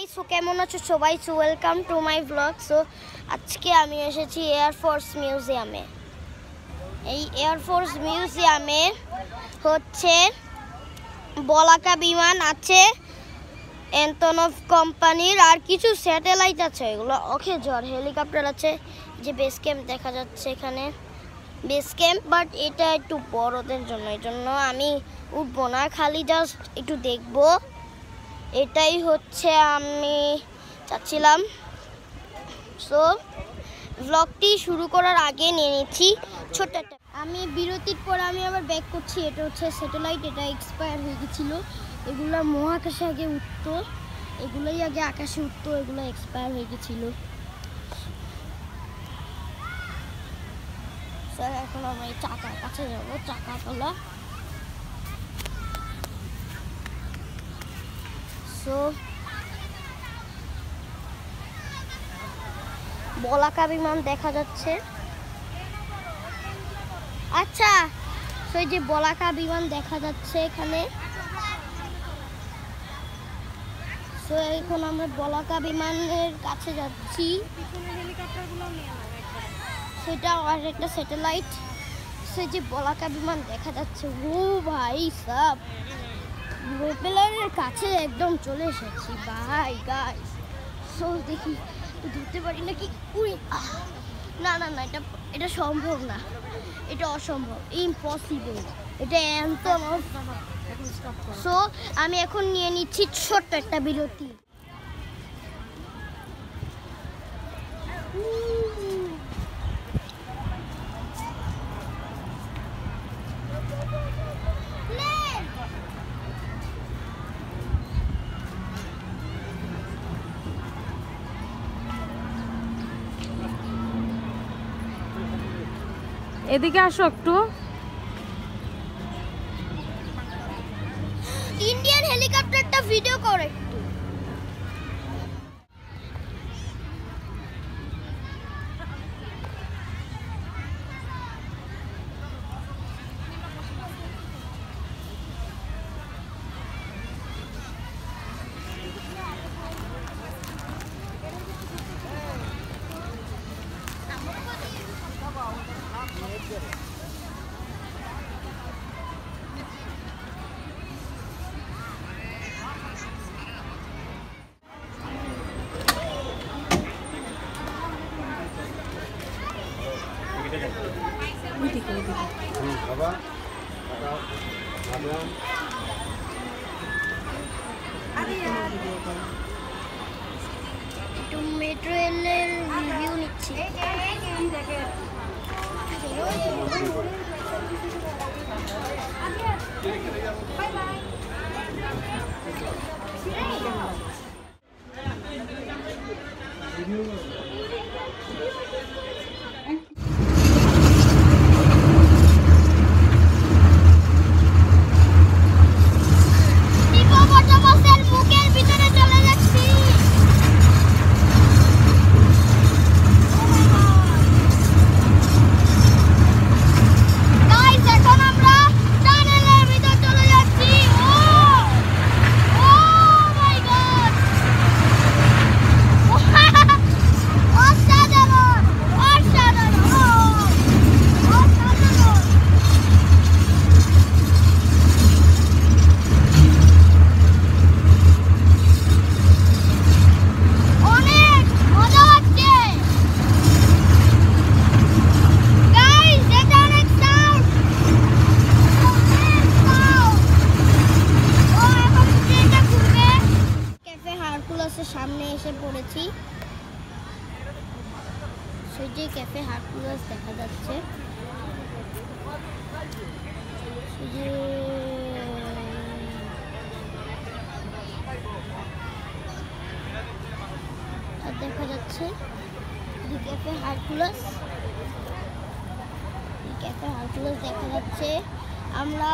Guys, কেমন আছো সবাই? So welcome to my blog. So আজকে আমি এসেছি এয়ারফোর্স মিউজিয়ামে। এই এয়ারফোর্স মিউজিয়ামে হচ্ছে বলাকা বিমান আছে, অ্যান্তনভ কোম্পানির, আর কিছু স্যাটেলাইট আছে, এগুলো অকেজর হেলিকপ্টার আছে। যে বেস ক্যাম্প দেখা যাচ্ছে এখানে, বেস ক্যাম্প, বাট এটা একটু বড়দের জন্য, এই জন্য আমি উঠবো না, খালি জাস্ট একটু দেখবো। এটাই হচ্ছে আমি চাচ্ছিলাম। সো ব্লগটি শুরু করার আগে নিয়ে নিচ্ছি ছোট্ট একটা, আমি বিরতির পর আমি আবার ব্যাক করছি। এটা হচ্ছে স্যাটেলাইট, এটা এক্সপায়ার হয়ে গেছিলো। এগুলো মহাকাশে আগে উঠতো, এগুলোই আগে আকাশে উঠতো, এগুলো এক্সপায়ার হয়ে গেছিলো। স্যার এখন আমরা এই চাকার কাছে যাবো, চাকাতলা। সো বলাকা বিমান দেখা যাচ্ছে। আচ্ছা, তো এই যে বলাকা বিমান দেখা যাচ্ছে এখানে। সো এখন আমরা বলাকা বিমানের কাছে যাচ্ছি। সেটা আর একটা স্যাটেলাইট। সেই যে বলাকা বিমান দেখা যাচ্ছে। ও ভাই সাব, প্রোপেলারের কাছে একদম চলে এসেছি ভাই গাইস। সো দেখি ধরতে পারি নাকি। না না না, এটা সম্ভব না, এটা অসম্ভব, ইম্পসিবল, এটা অ্যান্তনভ। সো আমি এখন নিয়ে নিচ্ছি ছোট্ট একটা বিরতি। এদিকে আসো একটু। ইন্ডিয়ান হেলিকপ্টারটা ভিডিও করে একটু। একটু মেট্রো রেলের রিভিউ নিচ্ছি। সামনে এসে পড়েছি। সেই যে ক্যাফে হারকুলাস দেখা যাচ্ছে, দেখা যাচ্ছে ক্যাফে হারকুলাস, ক্যাফে হারকুলাস দেখা যাচ্ছে। আমরা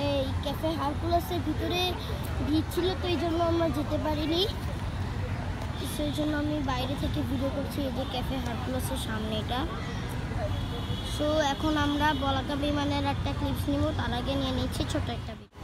এই ক্যাফে হারকুলাসের ভিতরে ভিড় ছিল, তো এই জন্য আমরা যেতে পারিনি, সেই জন্য আমি বাইরে থেকে ভিডিও করছি। এই যে ক্যাফে হারকুলাসের সামনে এটা। সো এখন আমরা বলাকা বিমানের একটা ক্লিপস নিব, তার আগে নিয়ে নিচ্ছি ছোট একটা ভিডিও।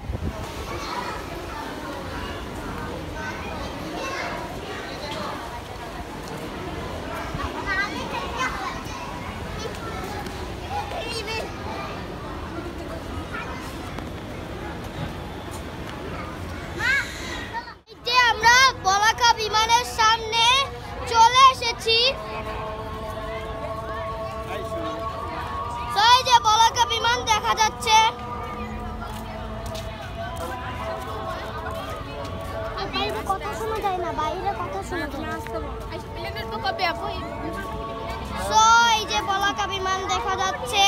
দেখা যাচ্ছে। বাইরে কথা শোনা যায় না, বাইরে কথা শোনা যায় না। সো এই যে পলাকা বিমান দেখা যাচ্ছে।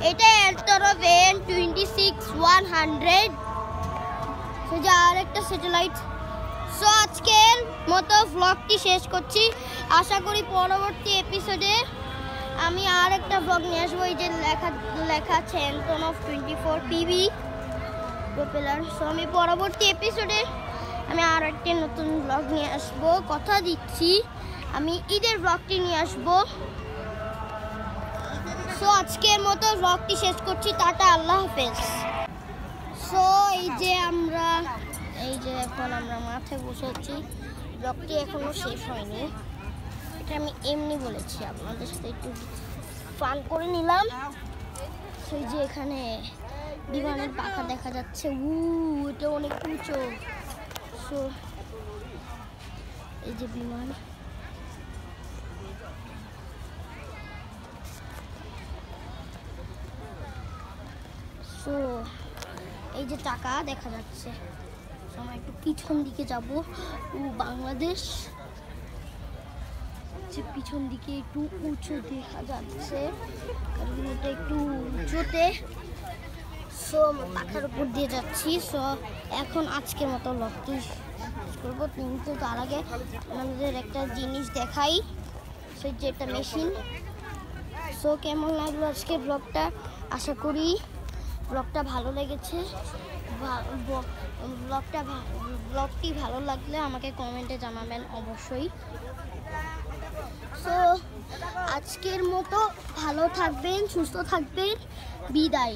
এটা এলটরোভেন 26100, যে আরেকটা স্যাটেলাইট। সো আজকের মতো ভ্লগটি শেষ করছি। আশা করি পরবর্তী এপিসোডে আমি আর একটা ভ্লগ নিয়ে আসবো। এই যে লেখা আছে অ্যান্টনভ 24 পিবি প্রপেলার। সো আমি পরবর্তী এপিসোডে আমি আর একটা নতুন ভ্লগ নিয়ে আসবো, কথা দিচ্ছি। আমি ঈদের ভ্লগটি নিয়ে আসবো। সো আজকের মতো ভ্লগটি শেষ করছি। টাটা, আল্লাহ হাফেজ। সো এই যে এখন আমরা মাঠে বসেছি। ব্লগটি এখনো শেষ হয়নি, এটা আমি এমনি বলেছি, আপনাদের সাথে একটু ফান করে নিলাম। সেই যে এখানে বিমানের পাখা দেখা যাচ্ছে, এটা অনেক উঁচু। সো এই যে বিমান, সো এই যে টাকা দেখা যাচ্ছে। আমরা একটু পিছন দিকে যাব। বাংলাদেশ যে পিছন দিকে একটু উঁচু দেখা যাচ্ছে, কারণ এটা একটু উঁচুতে। সো পাখার উপর দিয়ে যাচ্ছি। সো এখন আজকের মতো ব্লগটি করবো, কিন্তু তার আগে আমাদের একটা জিনিস দেখাই, সেই যে একটা মেশিন। সো কেমন লাগলো আজকের ব্লগটা? আশা করি ব্লগটা ভালো লেগেছে। ব্লগটি ভালো লাগলে আমাকে কমেন্টে জানাবেন অবশ্যই। সো আজকের মতো ভালো থাকবেন, সুস্থ থাকবেন, বিদায়।